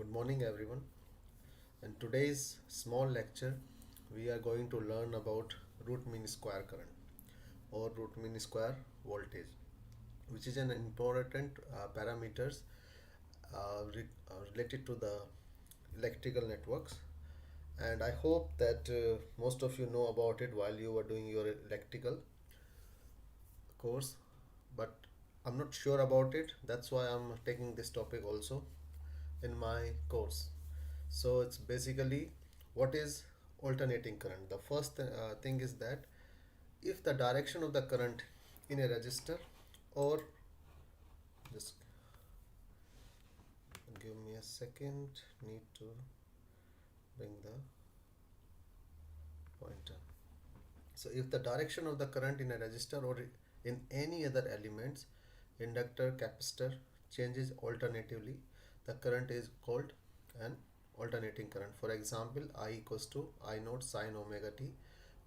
Good morning, everyone. In today's small lecture, we are going to learn about root mean square current or root mean square voltage, which is an important parameters related to the electrical networks. And I hope that most of you know about it while you were doing your electrical course, but I'm not sure about it. That's why I'm taking this topic also in my course. So it's basically what is alternating current. The first thing is that if the direction of the current in a resistor, or just give me a second, need to bring the pointer. So if the direction of the current in a resistor or in any other elements, inductor, capacitor, changes alternatively, the current is called an alternating current. For example, I equals to I naught sine omega t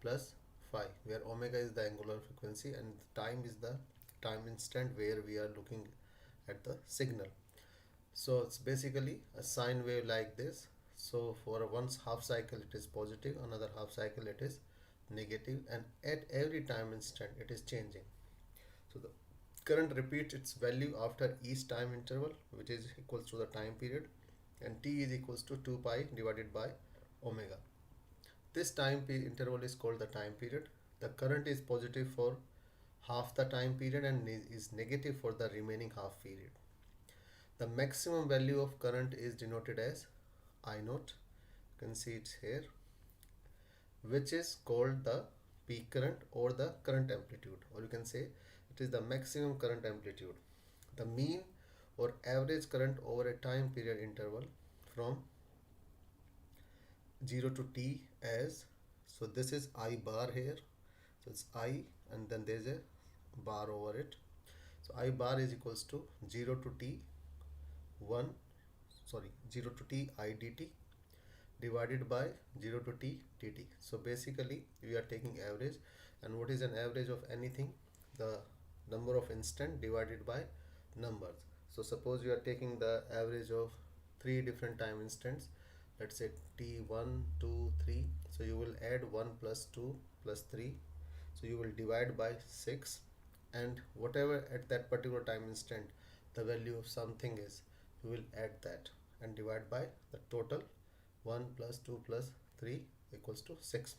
plus phi, where omega is the angular frequency and time is the time instant where we are looking at the signal. So it's basically a sine wave like this. So for one half cycle it is positive, another half cycle it is negative, and at every time instant it is changing. So the current repeats its value after each time interval, which is equals to the time period, and t is equals to 2 pi divided by omega. This interval is called the time period. The current is positive for half the time period and is negative for the remaining half period. The maximum value of current is denoted as I naught. You can see it here, which is called the peak current or the current amplitude, or you can say it is the maximum current amplitude. The mean or average current over a time period interval from 0 to t as, so this is I bar here, so it's I and then there's a bar over it. So I bar is equals to 0 to t 1 sorry 0 to t I dt divided by 0 to t dt. So basically we are taking average, and what is an average of anything? The number of instant divided by numbers. So suppose you are taking the average of three different time instants, let's say t1 2 3, so you will add 1 plus 2 plus 3, so you will divide by 6, and whatever at that particular time instant the value of something is, you will add that and divide by the total. 1 plus 2 plus 3 equals to 6.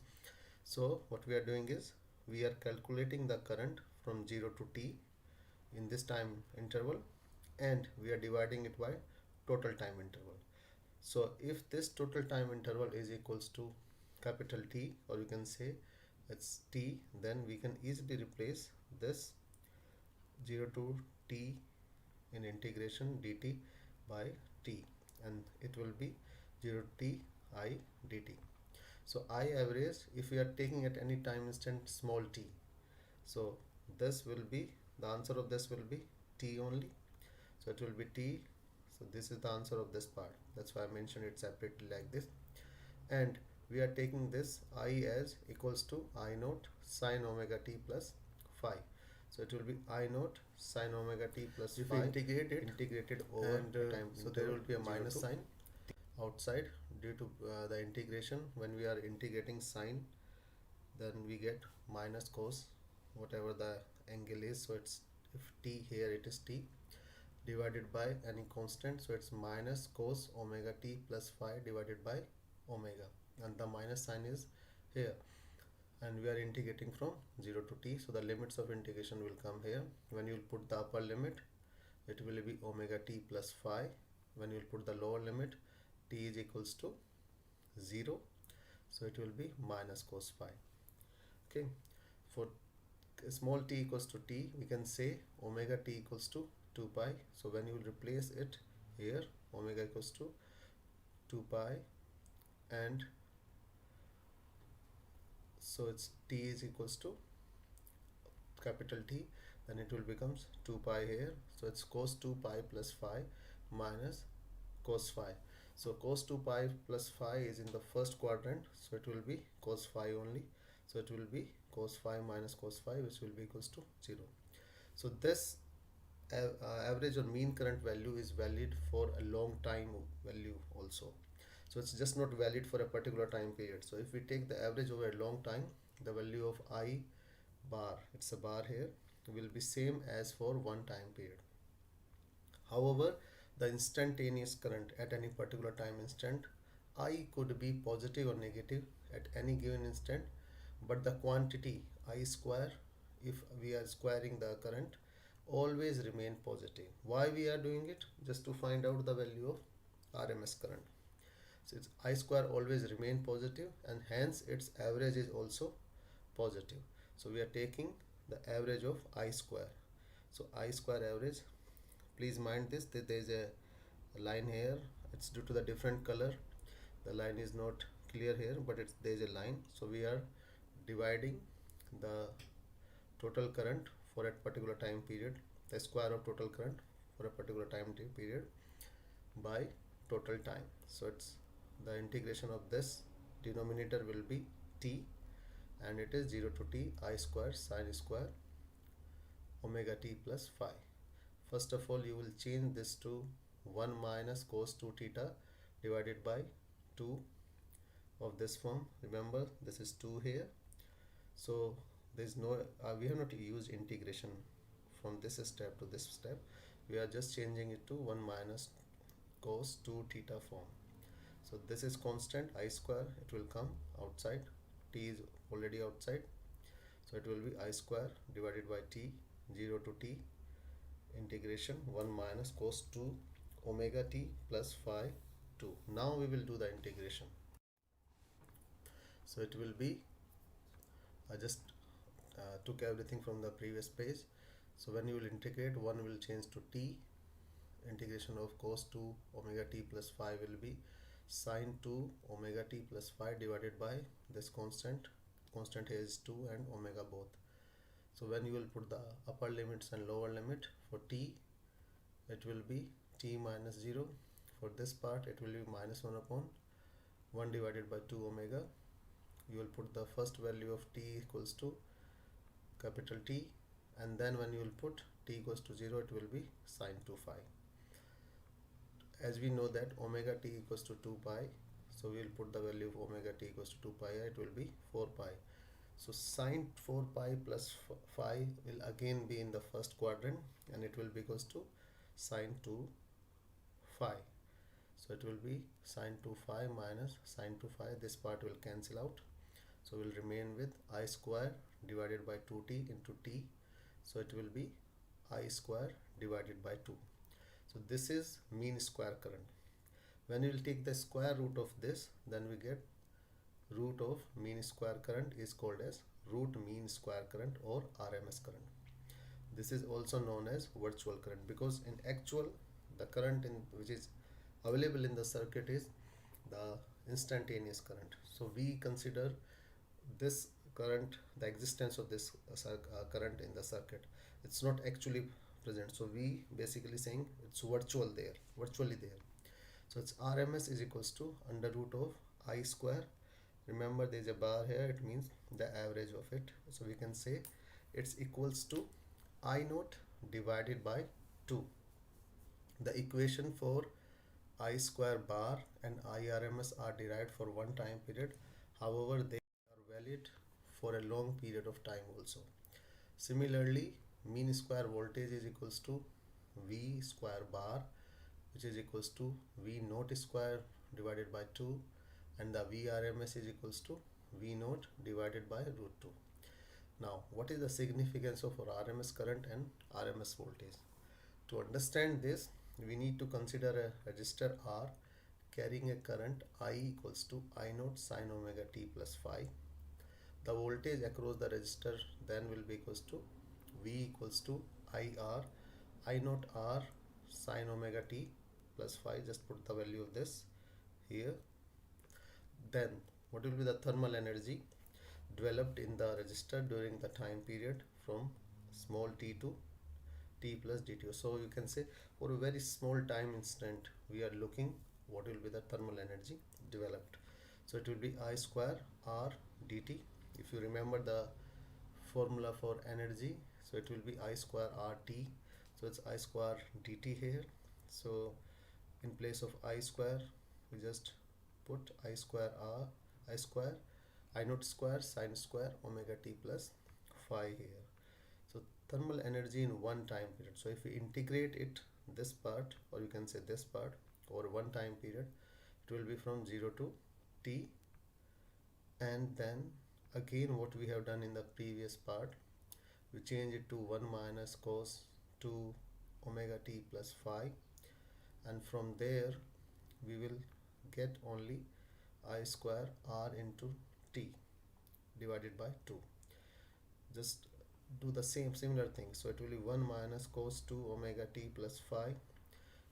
So what we are doing is we are calculating the current from 0 to t in this time interval, and we are dividing it by total time interval. So if this total time interval is equals to capital T, or you can say it's t, then we can easily replace this 0 to t in integration dt by t, and it will be 0 to t I dt. So I average, if we are taking at any time instant small t, so this will be, the answer of this will be t only, so it will be t. So this is the answer of this part, that's why I mentioned it separately like this. And we are taking this I as equals to I naught sine omega t plus phi, so it will be I naught sine omega t plus If phi we integrate it, integrated over time, so there will be a minus 0 to sign outside due to the integration. When we are integrating sine, then we get minus cos whatever the angle is, so it's, if t here it is t, divided by any constant, so it's minus cos omega t plus phi divided by omega, and the minus sign is here, and we are integrating from 0 to t, so the limits of integration will come here. When you will put the upper limit, it will be omega t plus phi. When you will put the lower limit, t is equals to 0, so it will be minus cos phi. Okay, for small t equals to t, we can say omega t equals to 2 pi. So when you will replace it here, omega equals to 2 pi, and so it's t is equals to capital T, then it will becomes 2 pi here, so it's cos 2 pi plus phi minus cos phi. So cos 2 pi plus phi is in the first quadrant, so it will be cos phi only, so it will be cos phi minus cos phi, which will be equals to 0. So this average or mean current value is valid for a long time value also. So it's just not valid for a particular time period. So if we take the average over a long time, the value of I bar, it's a bar here, will be same as for one time period. However, the instantaneous current at any particular time instant, I could be positive or negative at any given instant, but the quantity I square, if we are squaring the current, always remain positive. Why we are doing it? Just to find out the value of RMS current. So its I square always remain positive, and hence its average is also positive. So we are taking the average of I square. So I square average, please mind this, that there is a line here. It's due to the different color, the line is not clear here, but it's there is a line. So we are dividing the total current for a particular time period, the square of total current for a particular time period, by total time. So it's the integration of this denominator will be t, and it is 0 to t I square sine square omega t plus phi. First of all, you will change this to 1 minus cos 2 theta divided by 2 of this form. Remember, this is 2 here. So there's no we have not used integration from this step to this step. We are just changing it to 1 minus cos 2 theta form. So this is constant I square, it will come outside, t is already outside, so it will be I square divided by t, 0 to t integration 1 minus cos 2 omega t plus phi 2. Now we will do the integration. So it will be, I just took everything from the previous page. So when you will integrate, 1 will change to t, integration of cos 2 omega t plus phi will be sine 2 omega t plus phi divided by this constant here is 2 and omega both. So when you will put the upper limits and lower limit for t, it will be t minus 0. For this part, it will be minus 1 upon 1 divided by 2 omega. You will put the first value of t equals to capital T, and then when you will put t equals to 0, it will be sine 2 phi. As we know that omega t equals to 2 pi, so we will put the value of omega t equals to 2 pi, it will be 4 pi. So sine 4 pi plus phi will again be in the first quadrant, and it will be equals to sine 2 phi. So it will be sine 2 phi minus sine 2 phi. This part will cancel out. So we'll remain with I square divided by 2t into t. So it will be I square divided by 2. So this is mean square current. When you will take the square root of this, then we get root of mean square current is called as root mean square current or RMS current. This is also known as virtual current, because in actual the current which is available in the circuit is the instantaneous current. So we consider this current, the existence of this current in the circuit, it's not actually present. So we basically saying it's virtually there. So it's RMS is equals to under root of I square. Remember, there is a bar here, it means the average of it. So we can say it's equals to I naught divided by 2. The equation for I square bar and IRMS are derived for one time period. However, they are valid for a long period of time also. Similarly, mean square voltage is equals to V square bar, which is equals to V naught square divided by 2, and the VRMS is equals to V naught divided by root 2. Now, what is the significance of our RMS current and RMS voltage? To understand this, we need to consider a resistor R carrying a current I equals to I naught sine omega t plus phi. The voltage across the resistor then will be equals to V equals to IR, I naught R sine omega t plus phi. Just put the value of this here. Then what will be the thermal energy developed in the resistor during the time period from small t to t plus dt. So you can say for a very small time instant we are looking what will be the thermal energy developed. So it will be I square R dt. If you remember the formula for energy, so it will be I square RT. So it's I square dt here. So in place of I square, we just put I square r, I square, I naught square sine square omega t plus phi here. So thermal energy in one time period. So if we integrate it, this part, or you can say this part, over one time period, it will be from 0 to t. And then again, what we have done in the previous part, we change it to 1 minus cos 2 omega t plus phi, and from there we will get only I square r into t divided by 2. Just do the similar thing. So it will be 1 minus cos 2 omega t plus phi.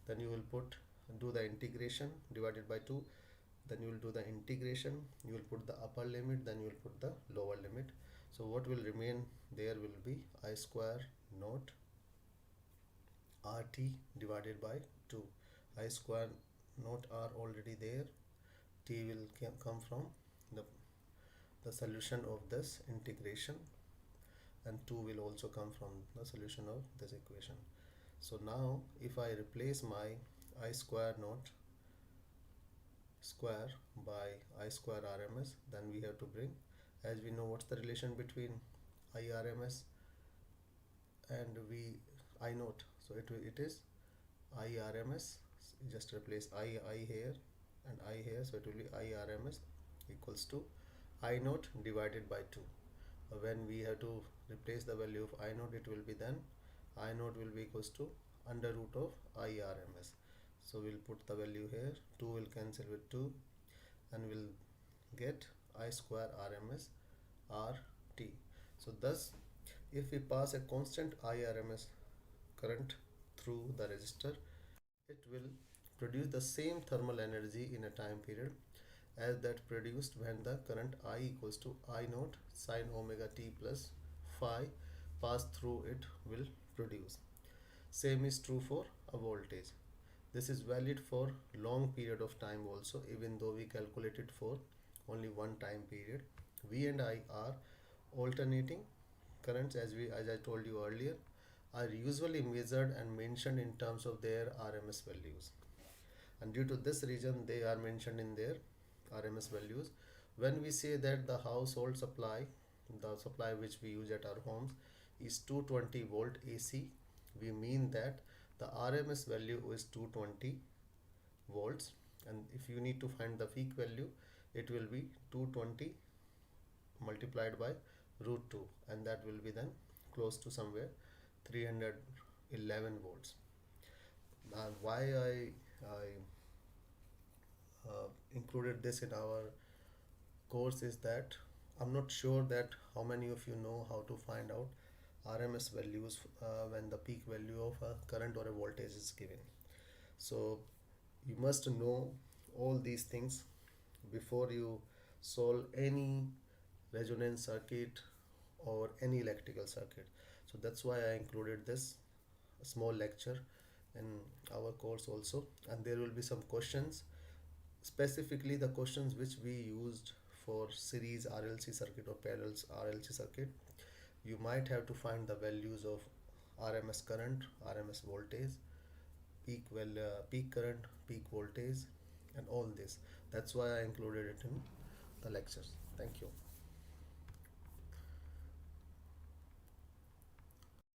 Then you will do the integration divided by 2. Then you will do the integration. You will put the upper limit. Then you will put the lower limit. So what will remain there will be I square naught rt divided by 2. I square naught r already there. T will come from the solution of this integration, and 2 will also come from the solution of this equation. So now if I replace my I square naught square by I square RMS, then we have to bring, as we know what's the relation between I RMS and I naught. So it is I RMS. Just replace I here and I here, so it will be I RMS equals to I naught divided by 2. When we have to replace the value of I naught, it will be then I naught will be equals to under root of I RMS. So we'll put the value here, 2 will cancel with 2, and we'll get I square RMS RT. So thus, if we pass a constant I RMS current through the resistor, it will produce the same thermal energy in a time period as that produced when the current I equals to I naught sine omega t plus phi pass through it will produce. Same is true for a voltage. This is valid for long period of time also, even though we calculate it for only one time period. V and I are alternating currents, as I told you earlier, are usually measured and mentioned in terms of their RMS values. And due to this reason, they are mentioned in their RMS values. When we say that the household supply, the supply which we use at our homes, is 220 volt AC, we mean that the RMS value is 220 volts, and if you need to find the peak value, it will be 220 multiplied by root 2, and that will be then close to somewhere 311 volts. Now why I included this in our course is that I'm not sure that how many of you know how to find out RMS values when the peak value of a current or a voltage is given. So you must know all these things before you solve any resonance circuit or any electrical circuit. So that's why I included this small lecture in our course also, and there will be some questions, specifically the questions which we used for series RLC circuit or parallel RLC circuit. You might have to find the values of RMS current, RMS voltage, peak current, peak voltage, and all this. That's why I included it in the lectures. Thank you.